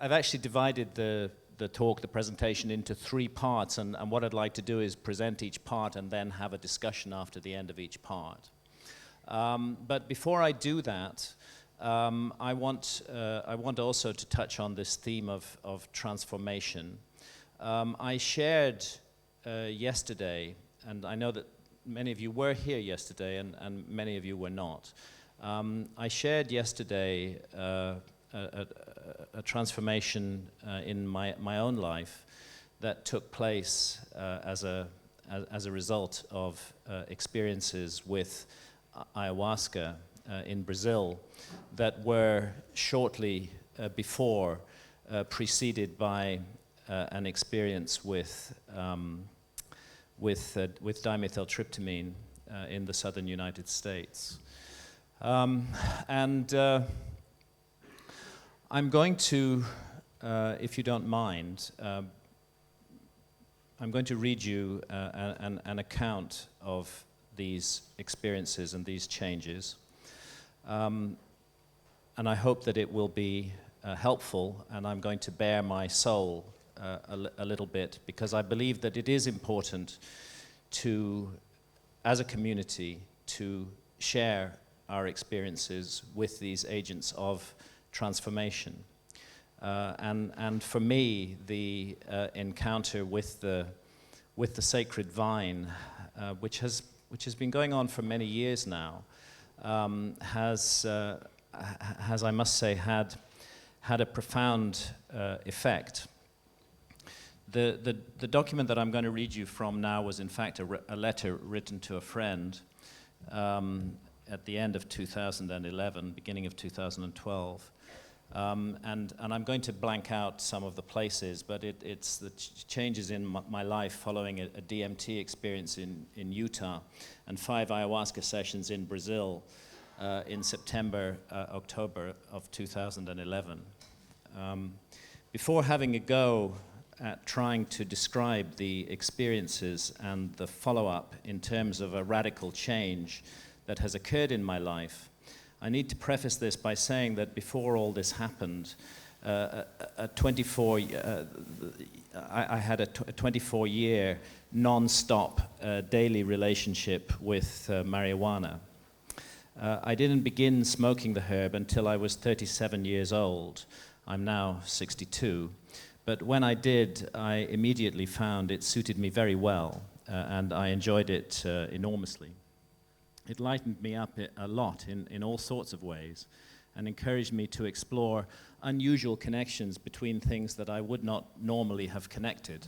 I've actually divided the talk, the presentation, into three parts, and what I'd like to do is present each part and then have a discussion after the end of each part. But before I do that, I want also to touch on this theme of transformation. I shared yesterday, and I know that many of you were here yesterday and many of you were not. I shared yesterday a transformation in my own life that took place as a result of experiences with ayahuasca in Brazil that were shortly before preceded by an experience with dimethyltryptamine in the southern United States. I'm going to, if you don't mind, I'm going to read you an account of these experiences and these changes. And I hope that it will be helpful, and I'm going to bare my soul a little bit, because I believe that it is important to, as a community, to share our experiences with these agents of transformation. And for me, the encounter with the sacred vine, which has been going on for many years now, has I must say had a profound effect. The document that I'm going to read you from now was in fact a letter written to a friend at the end of 2011, beginning of 2012. And I'm going to blank out some of the places, but it's the changes in my life following a DMT experience in Utah and 5 ayahuasca sessions in Brazil in September, October of 2011. Before having a go at trying to describe the experiences and the follow-up in terms of a radical change that has occurred in my life, I need to preface this by saying that before all this happened, I had a 24-year non-stop daily relationship with marijuana. I didn't begin smoking the herb until I was 37 years old. I'm now 62. But when I did, I immediately found it suited me very well, and I enjoyed it enormously. It lightened me up a lot in all sorts of ways and encouraged me to explore unusual connections between things that I would not normally have connected.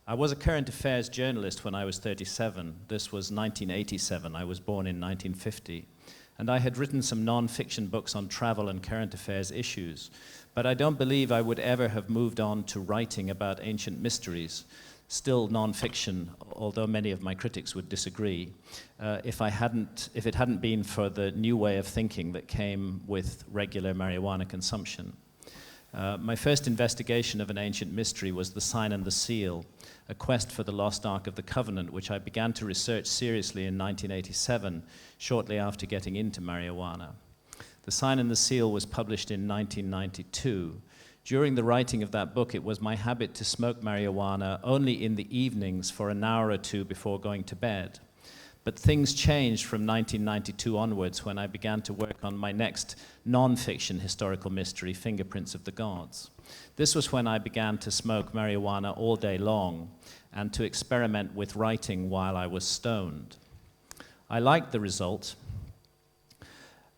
I was a current affairs journalist when I was 37. This was 1987. I was born in 1950. And I had written some non-fiction books on travel and current affairs issues. But I don't believe I would ever have moved on to writing about ancient mysteries, still non-fiction, although many of my critics would disagree, if it hadn't been for the new way of thinking that came with regular marijuana consumption. My first investigation of an ancient mystery was The Sign and the Seal, a quest for the lost Ark of the Covenant, which I began to research seriously in 1987, shortly after getting into marijuana. The Sign and the Seal was published in 1992. During the writing of that book, it was my habit to smoke marijuana only in the evenings for an hour or two before going to bed. But things changed from 1992 onwards when I began to work on my next non-fiction historical mystery, Fingerprints of the Gods. This was when I began to smoke marijuana all day long and to experiment with writing while I was stoned. I liked the result.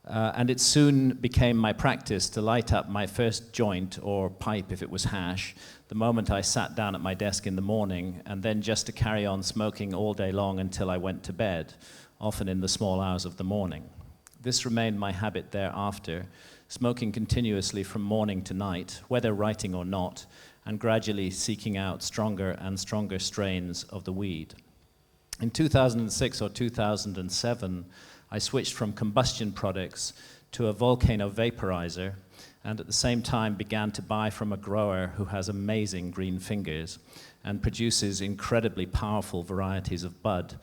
And it soon became my practice to light up my first joint, or pipe if it was hash, the moment I sat down at my desk in the morning, and then just to carry on smoking all day long until I went to bed, often in the small hours of the morning. This remained my habit thereafter, smoking continuously from morning to night, whether writing or not, and gradually seeking out stronger and stronger strains of the weed. In 2006 or 2007, I switched from combustion products to a volcano vaporizer, and at the same time began to buy from a grower who has amazing green fingers and produces incredibly powerful varieties of bud,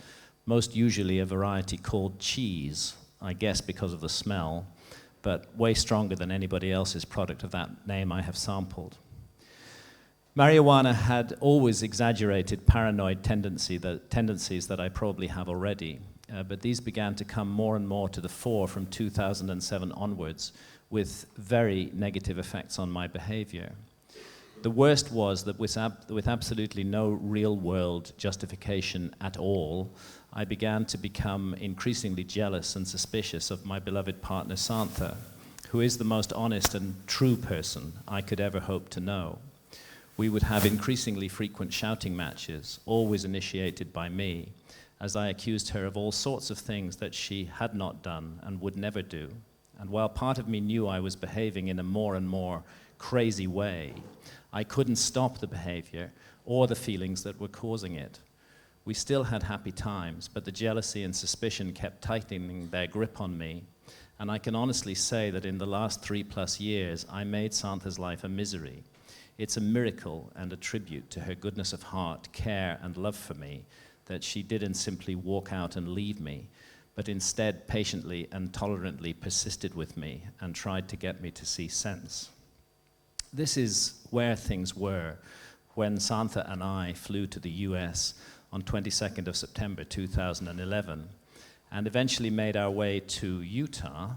most usually a variety called cheese, I guess because of the smell, but way stronger than anybody else's product of that name I have sampled. Marijuana had always exaggerated paranoid tendencies that I probably have already, but these began to come more and more to the fore from 2007 onwards, with very negative effects on my behavior. The worst was that with absolutely no real-world justification at all, I began to become increasingly jealous and suspicious of my beloved partner Santha, who is the most honest and true person I could ever hope to know. We would have increasingly frequent shouting matches, always initiated by me, as I accused her of all sorts of things that she had not done and would never do. And while part of me knew I was behaving in a more and more crazy way, I couldn't stop the behavior or the feelings that were causing it. We still had happy times, but the jealousy and suspicion kept tightening their grip on me. And I can honestly say that in the last 3+ years, I made Santha's life a misery. It's a miracle and a tribute to her goodness of heart, care, and love for me that she didn't simply walk out and leave me, but instead patiently and tolerantly persisted with me and tried to get me to see sense. This is where things were when Santha and I flew to the US on 22nd of September 2011 and eventually made our way to Utah,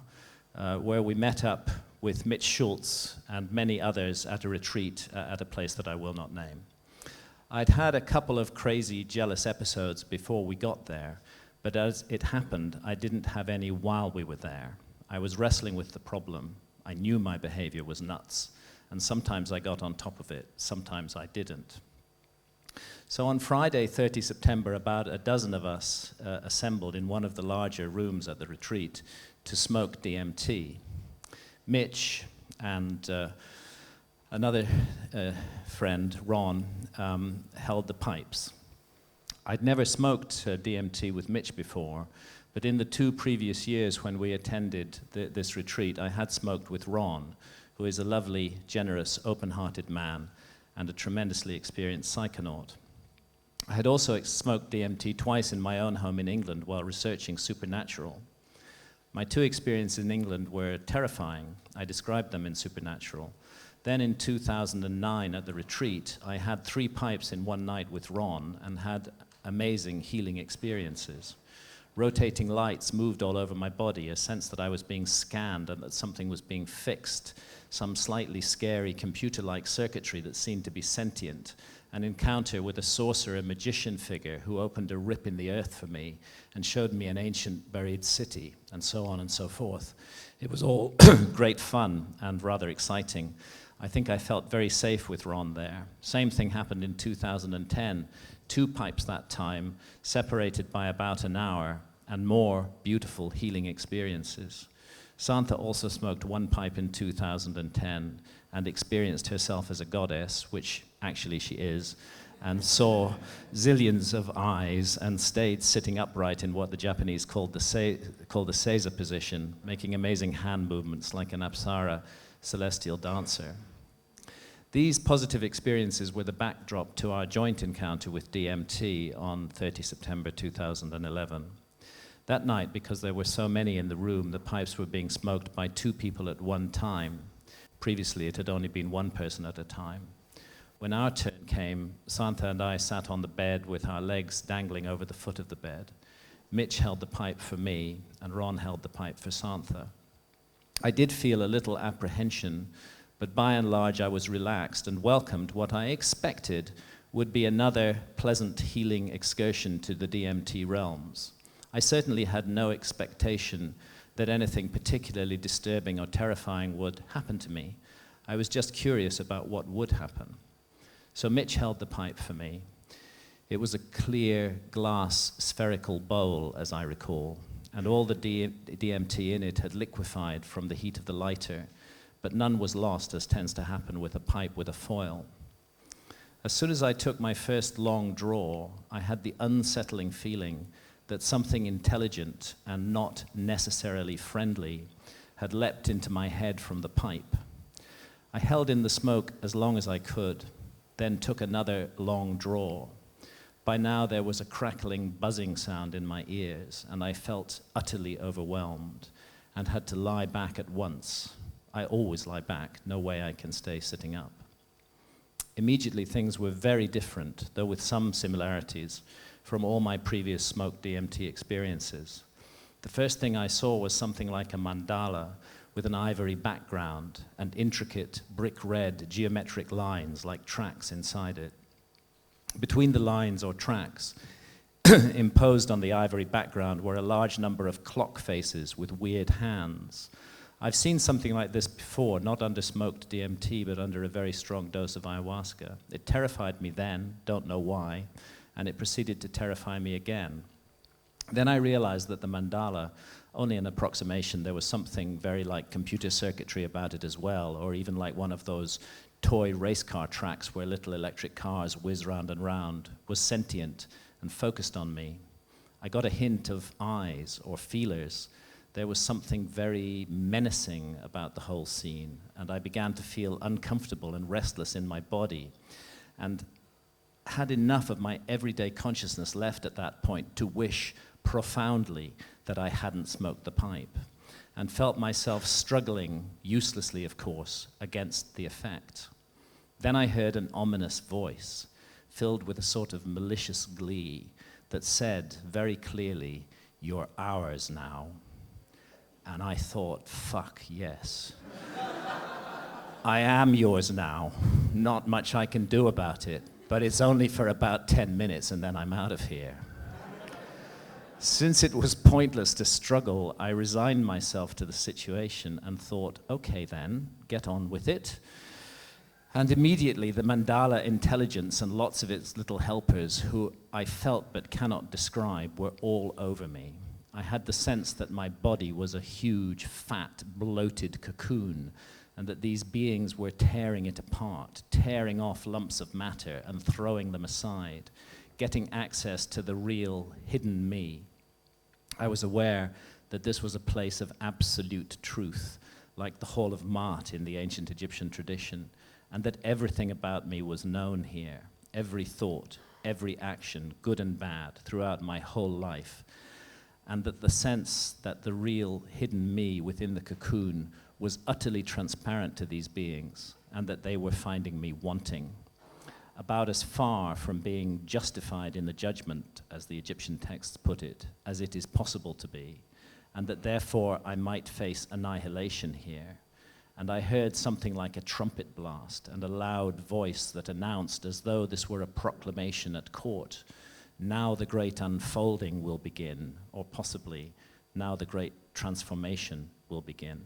where we met up with Mitch Schultz and many others at a retreat at a place that I will not name. I'd had a couple of crazy jealous episodes before we got there, but as it happened, I didn't have any while we were there. I was wrestling with the problem. I knew my behavior was nuts, and sometimes I got on top of it, sometimes I didn't. So on Friday, 30 September, about a dozen of us assembled in one of the larger rooms at the retreat to smoke DMT. Mitch and another friend, Ron, held the pipes. I'd never smoked DMT with Mitch before, but in the 2 previous years when we attended this retreat, I had smoked with Ron, who is a lovely, generous, open-hearted man and a tremendously experienced psychonaut. I had also smoked DMT twice in my own home in England while researching supernatural. My 2 experiences in England were terrifying. I described them in Supernatural. Then in 2009 at the retreat, I had 3 pipes in one night with Ron and had amazing healing experiences. Rotating lights moved all over my body, a sense that I was being scanned and that something was being fixed, some slightly scary computer-like circuitry that seemed to be sentient, an encounter with a sorcerer magician figure who opened a rip in the earth for me and showed me an ancient buried city, and so on and so forth. It was all great fun and rather exciting. I think I felt very safe with Ron there. Same thing happened in 2010. 2 pipes that time, separated by about an hour, and more beautiful healing experiences. Santha also smoked 1 pipe in 2010 and experienced herself as a goddess, which actually she is, and saw zillions of eyes and stayed sitting upright in what the Japanese called the seiza position, making amazing hand movements like an apsara celestial dancer. These positive experiences were the backdrop to our joint encounter with DMT on 30 September 2011. That night, because there were so many in the room, the pipes were being smoked by 2 people at one time. Previously, it had only been 1 person at a time. When our turn came, Santha and I sat on the bed with our legs dangling over the foot of the bed. Mitch held the pipe for me, and Ron held the pipe for Santha. I did feel a little apprehension, but by and large I was relaxed and welcomed what I expected would be another pleasant healing excursion to the DMT realms. I certainly had no expectation that anything particularly disturbing or terrifying would happen to me. I was just curious about what would happen. So Mitch held the pipe for me. It was a clear glass spherical bowl, as I recall, and all the DMT in it had liquefied from the heat of the lighter, but none was lost, as tends to happen with a pipe with a foil. As soon as I took my first long draw, I had the unsettling feeling that something intelligent and not necessarily friendly had leapt into my head from the pipe. I held in the smoke as long as I could, then took another long draw. By now there was a crackling, buzzing sound in my ears, and I felt utterly overwhelmed. and had to lie back at once. I always lie back, no way I can stay sitting up. Immediately things were very different, though with some similarities, from all my previous smoked DMT experiences. The first thing I saw was something like a mandala with an ivory background and intricate brick red geometric lines like tracks inside it. Between the lines or tracks imposed on the ivory background were a large number of clock faces with weird hands. I've seen something like this before, not under smoked DMT, but under a very strong dose of ayahuasca. It terrified me then, don't know why, and it proceeded to terrify me again. Then I realized that the mandala, only an approximation, there was something very like computer circuitry about it as well, or even like one of those toy race car tracks where little electric cars whiz round and round, was sentient and focused on me. I got a hint of eyes or feelers. There was something very menacing about the whole scene, and I began to feel uncomfortable and restless in my body, and had enough of my everyday consciousness left at that point to wish profoundly that I hadn't smoked the pipe, and felt myself struggling, uselessly of course, against the effect. Then I heard an ominous voice, filled with a sort of malicious glee, that said very clearly, "You're ours now." And I thought, fuck yes. I am yours now. Not much I can do about it, but it's only for about 10 minutes and then I'm out of here. Since it was pointless to struggle, I resigned myself to the situation and thought, okay then, get on with it. And immediately the mandala intelligence and lots of its little helpers, who I felt but cannot describe, were all over me. I had the sense that my body was a huge, fat, bloated cocoon, and that these beings were tearing it apart, tearing off lumps of matter and throwing them aside, getting access to the real, hidden me. I was aware that this was a place of absolute truth, like the Hall of Maat in the ancient Egyptian tradition, and that everything about me was known here, every thought, every action, good and bad, throughout my whole life, and that the sense that the real hidden me within the cocoon was utterly transparent to these beings, and that they were finding me wanting, about as far from being justified in the judgment, as the Egyptian texts put it, as it is possible to be, and that therefore I might face annihilation here. And I heard something like a trumpet blast and a loud voice that announced, as though this were a proclamation at court, now the great unfolding will begin, or possibly, now the great transformation will begin.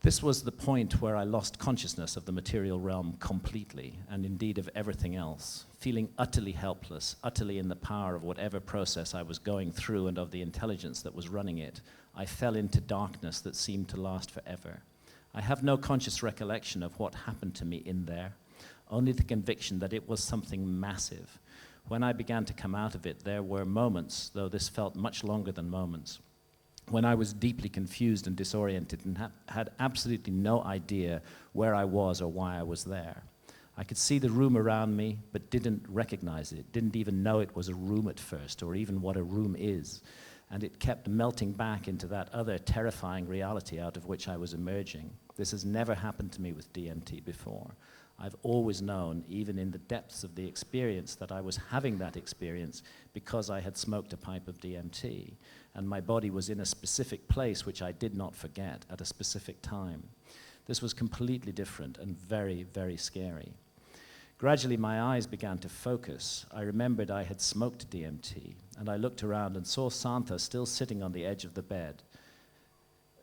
This was the point where I lost consciousness of the material realm completely, and indeed of everything else, feeling utterly helpless, utterly in the power of whatever process I was going through and of the intelligence that was running it. I fell into darkness that seemed to last forever. I have no conscious recollection of what happened to me in there, only the conviction that it was something massive. When I began to come out of it, there were moments, though this felt much longer than moments, when I was deeply confused and disoriented and had absolutely no idea where I was or why I was there. I could see the room around me, but didn't recognize it, didn't even know it was a room at first, or even what a room is. And it kept melting back into that other terrifying reality out of which I was emerging. This has never happened to me with DMT before. I've always known, even in the depths of the experience, that I was having that experience because I had smoked a pipe of DMT, and my body was in a specific place which I did not forget at a specific time. This was completely different and very, very scary. Gradually, my eyes began to focus. I remembered I had smoked DMT, and I looked around and saw Santa still sitting on the edge of the bed,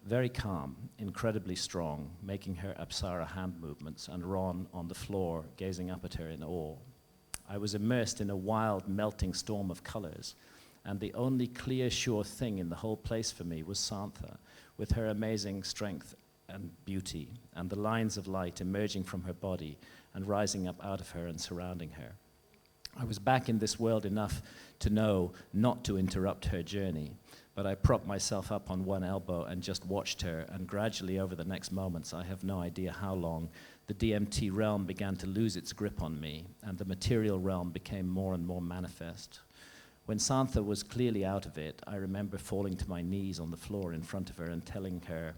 very calm, incredibly strong, making her Apsara hand movements, and Ron on the floor, gazing up at her in awe. I was immersed in a wild, melting storm of colors, and the only clear, sure thing in the whole place for me was Santa, with her amazing strength and beauty, and the lines of light emerging from her body and rising up out of her and surrounding her. I was back in this world enough to know not to interrupt her journey, but I propped myself up on one elbow and just watched her, and gradually over the next moments, I have no idea how long, the DMT realm began to lose its grip on me, and the material realm became more and more manifest. When Santha was clearly out of it, I remember falling to my knees on the floor in front of her and telling her,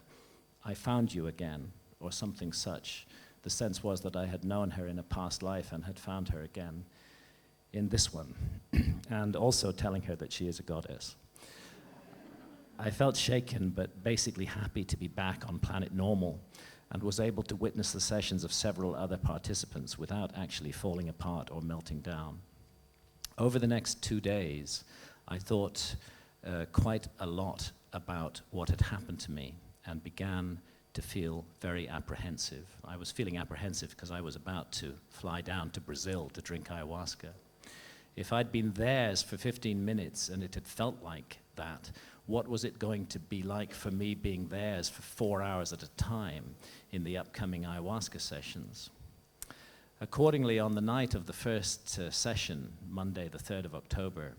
"I found you again," or something such. The sense was that I had known her in a past life and had found her again in this one, and also telling her that she is a goddess. I felt shaken, but basically happy to be back on planet normal, and was able to witness the sessions of several other participants without actually falling apart or melting down. Over the next 2 days, I thought quite a lot about what had happened to me and began to feel very apprehensive. I was feeling apprehensive because I was about to fly down to Brazil to drink ayahuasca. If I'd been theirs for 15 minutes and it had felt like that, what was it going to be like for me being theirs for 4 hours at a time in the upcoming ayahuasca sessions? Accordingly, on the night of the first session, Monday the 3rd of October,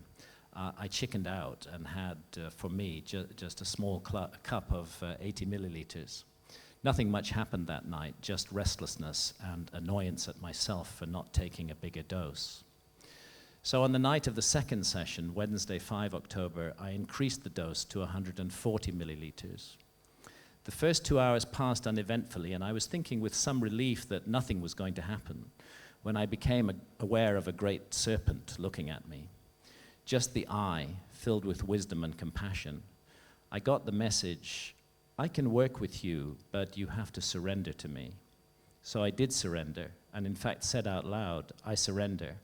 I chickened out and had, for me, just a small cup of 80 milliliters. Nothing much happened that night, just restlessness and annoyance at myself for not taking a bigger dose. So on the night of the second session, Wednesday 5 October, I increased the dose to 140 milliliters. The first 2 hours passed uneventfully, and I was thinking with some relief that nothing was going to happen when I became aware of a great serpent looking at me. Just the eye, filled with wisdom and compassion. I got the message, "I can work with you, but you have to surrender to me." So I did surrender, and in fact said out loud, "I surrender."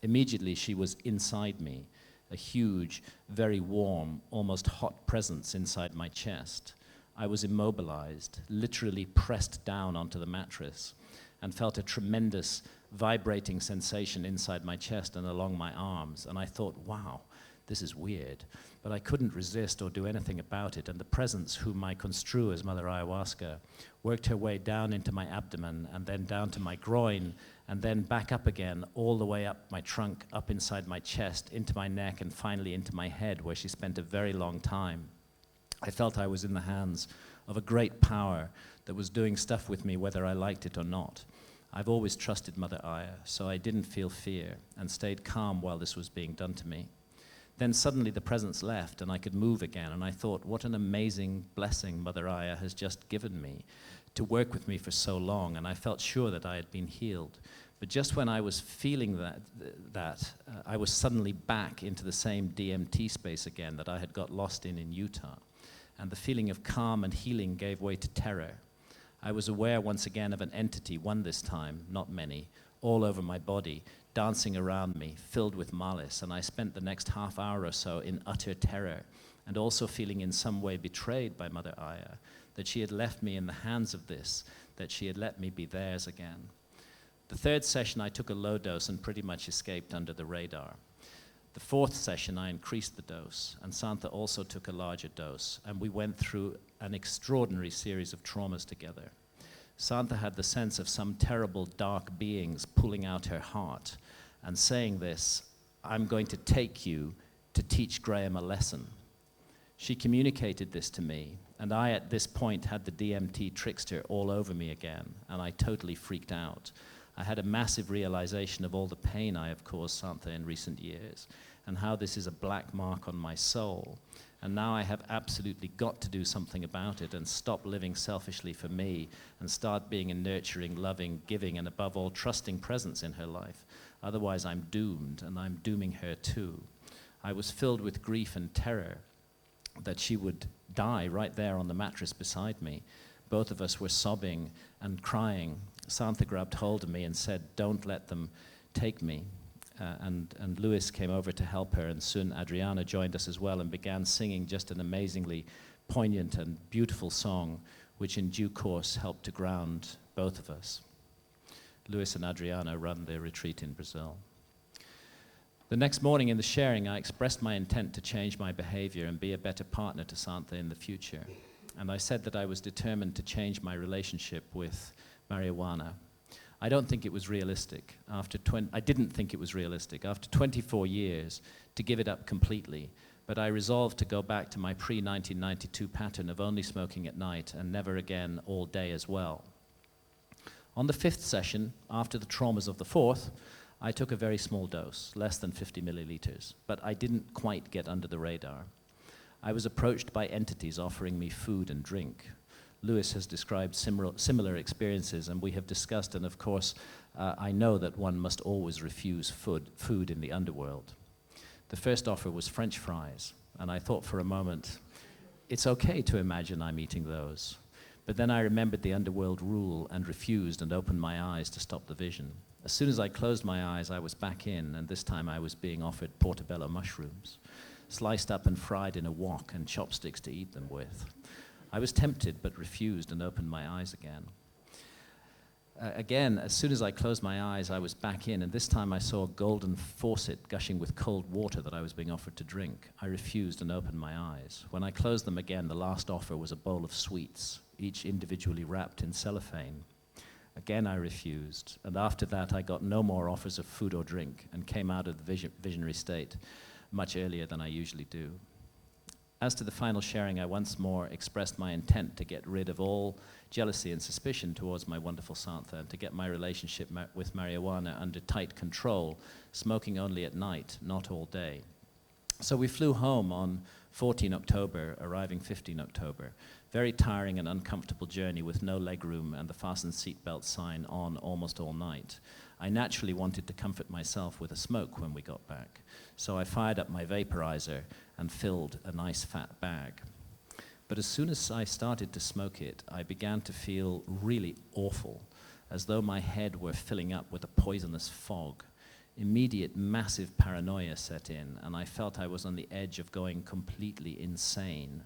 Immediately she was inside me, a huge, very warm, almost hot presence inside my chest. I was immobilized, literally pressed down onto the mattress, and felt a tremendous vibrating sensation inside my chest and along my arms. And I thought, wow, this is weird. But I couldn't resist or do anything about it, and the presence, whom I construe as Mother Ayahuasca, worked her way down into my abdomen and then down to my groin and then back up again, all the way up my trunk, up inside my chest, into my neck, and finally into my head, where she spent a very long time. I felt I was in the hands of a great power that was doing stuff with me whether I liked it or not. I've always trusted Mother Aya, so I didn't feel fear and stayed calm while this was being done to me. Then suddenly the presence left and I could move again, and I thought, what an amazing blessing Mother Aya has just given me to work with me for so long, and I felt sure that I had been healed. But just when I was feeling that, I was suddenly back into the same DMT space again that I had got lost in Utah, and the feeling of calm and healing gave way to terror. I was aware once again of an entity, one this time, not many, all over my body, dancing around me, filled with malice, and I spent the next half hour or so in utter terror, and also feeling in some way betrayed by Mother Aya, that she had left me in the hands of this, that she had let me be theirs again. The third session I took a low dose and pretty much escaped under the radar. The fourth session I increased the dose, and Santha also took a larger dose, and we went through an extraordinary series of traumas together. Santha had the sense of some terrible dark beings pulling out her heart and saying this, "I'm going to take you to teach Graham a lesson." She communicated this to me, and I at this point had the DMT trickster all over me again, and I totally freaked out. I had a massive realization of all the pain I have caused Santha in recent years, and how this is a black mark on my soul. And now I have absolutely got to do something about it and stop living selfishly for me and start being a nurturing, loving, giving, and above all, trusting presence in her life. Otherwise, I'm doomed, and I'm dooming her too. I was filled with grief and terror that she would die right there on the mattress beside me. Both of us were sobbing and crying. Santha grabbed hold of me and said, "Don't let them take me." And Louis came over to help her, and soon Adriana joined us as well and began singing just an amazingly poignant and beautiful song, which in due course helped to ground both of us. Louis and Adriana run their retreat in Brazil. The next morning in the sharing, I expressed my intent to change my behavior and be a better partner to Santha in the future. And I said that I was determined to change my relationship with marijuana. I don't think it was realistic. I didn't think it was realistic. After 24 years, to give it up completely. But I resolved to go back to my pre-1992 pattern of only smoking at night and never again all day as well. On the fifth session, after the traumas of the fourth, I took a very small dose, less than 50 milliliters, but I didn't quite get under the radar. I was approached by entities offering me food and drink. Lewis has described similar experiences, and we have discussed, and of course, I know that one must always refuse food in the underworld. The first offer was French fries, and I thought for a moment, it's okay to imagine I'm eating those. But then I remembered the underworld rule and refused and opened my eyes to stop the vision. As soon as I closed my eyes, I was back in, and this time I was being offered portobello mushrooms, sliced up and fried in a wok and chopsticks to eat them with. I was tempted but refused and opened my eyes again. Again, as soon as I closed my eyes, I was back in, and this time I saw a golden faucet gushing with cold water that I was being offered to drink. I refused and opened my eyes. When I closed them again, the last offer was a bowl of sweets, each individually wrapped in cellophane. Again, I refused, and after that, I got no more offers of food or drink and came out of the visionary state much earlier than I usually do. As to the final sharing, I once more expressed my intent to get rid of all jealousy and suspicion towards my wonderful Santha and to get my relationship with marijuana under tight control, smoking only at night, not all day. So we flew home on 14 October, arriving 15 October. Very tiring and uncomfortable journey with no legroom and the fasten seatbelt sign on almost all night. I naturally wanted to comfort myself with a smoke when we got back. So I fired up my vaporizer and filled a nice fat bag. But as soon as I started to smoke it, I began to feel really awful, as though my head were filling up with a poisonous fog. Immediate massive paranoia set in, and I felt I was on the edge of going completely insane.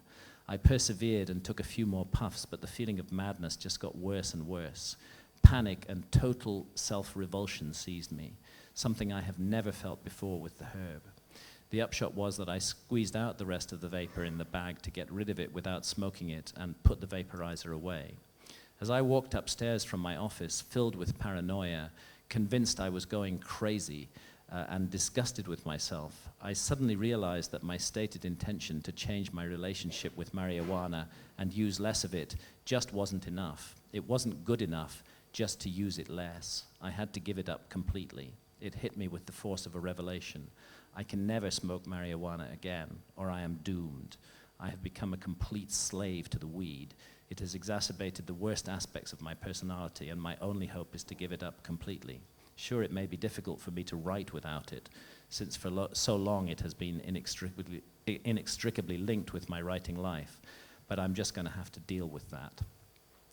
I persevered and took a few more puffs, but the feeling of madness just got worse and worse. Panic and total self-revulsion seized me, something I have never felt before with the herb. The upshot was that I squeezed out the rest of the vapor in the bag to get rid of it without smoking it and put the vaporizer away. As I walked upstairs from my office, filled with paranoia, convinced I was going crazy, and disgusted with myself, I suddenly realized that my stated intention to change my relationship with marijuana and use less of it just wasn't enough. It wasn't good enough just to use it less. I had to give it up completely. It hit me with the force of a revelation. I can never smoke marijuana again, or I am doomed. I have become a complete slave to the weed. It has exacerbated the worst aspects of my personality, and my only hope is to give it up completely. Sure, it may be difficult for me to write without it, since for so long it has been inextricably linked with my writing life, but I'm just going to have to deal with that.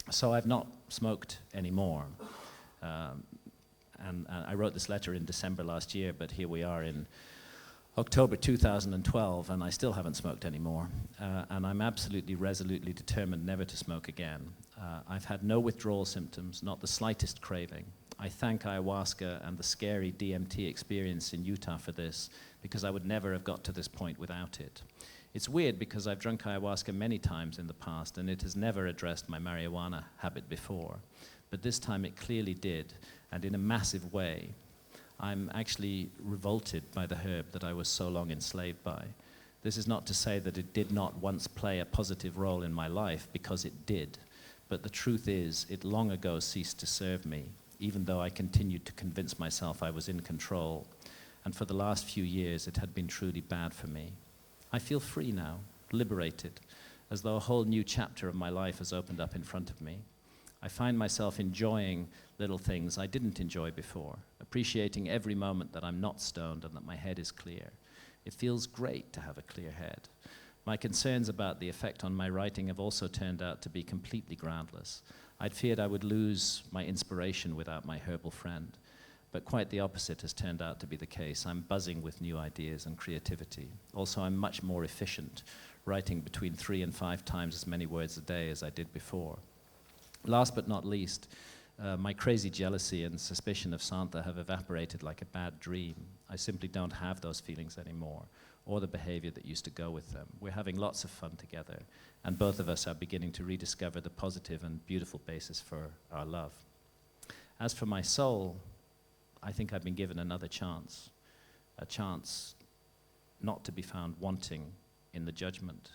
So I've not smoked anymore. And I wrote this letter in December last year, but here we are in October 2012, and I still haven't smoked anymore. And I'm absolutely, resolutely determined never to smoke again. I've had no withdrawal symptoms, not the slightest craving. I thank ayahuasca and the scary DMT experience in Utah for this, because I would never have got to this point without it. It's weird because I've drunk ayahuasca many times in the past, and it has never addressed my marijuana habit before. But this time it clearly did, and in a massive way. I'm actually revolted by the herb that I was so long enslaved by. This is not to say that it did not once play a positive role in my life, because it did. But the truth is, it long ago ceased to serve me, even though I continued to convince myself I was in control. And for the last few years, it had been truly bad for me. I feel free now, liberated, as though a whole new chapter of my life has opened up in front of me. I find myself enjoying little things I didn't enjoy before, appreciating every moment that I'm not stoned and that my head is clear. It feels great to have a clear head. My concerns about the effect on my writing have also turned out to be completely groundless. I'd feared I would lose my inspiration without my herbal friend, but quite the opposite has turned out to be the case. I'm buzzing with new ideas and creativity. Also, I'm much more efficient, writing between 3 and 5 times as many words a day as I did before. Last but not least, my crazy jealousy and suspicion of Santha have evaporated like a bad dream. I simply don't have those feelings anymore, or the behavior that used to go with them. We're having lots of fun together, and both of us are beginning to rediscover the positive and beautiful basis for our love. As for my soul, I think I've been given another chance, a chance not to be found wanting in the judgment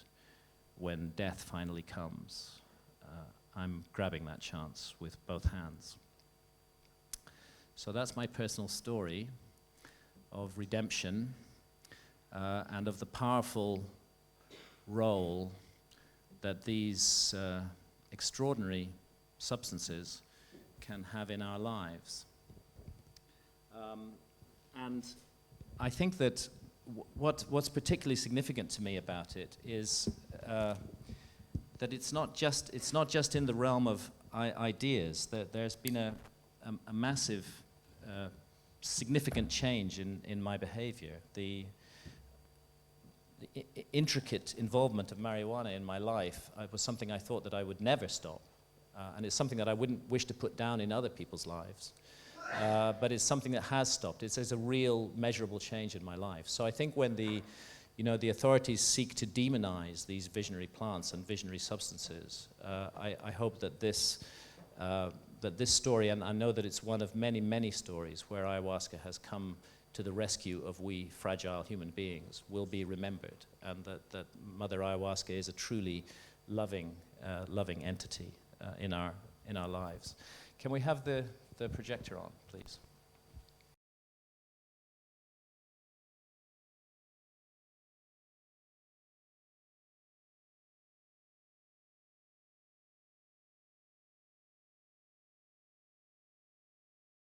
when death finally comes. I'm grabbing that chance with both hands. So that's my personal story of redemption and of the powerful role that these extraordinary substances can have in our lives. And I think that what's particularly significant to me about it is that it's not just in the realm of ideas. That there's been a massive, significant change in my behavior. The intricate involvement of marijuana in my life was something I thought that I would never stop, and it's something that I wouldn't wish to put down in other people's lives. But it's something that has stopped. It's a real measurable change in my life. So I think when the authorities seek to demonize these visionary plants and visionary substances, I hope that this story, and I know that it's one of many, many stories where ayahuasca has come to the rescue of we fragile human beings, will be remembered, and that Mother Ayahuasca is a truly loving entity in our lives. Can we have the projector on, please?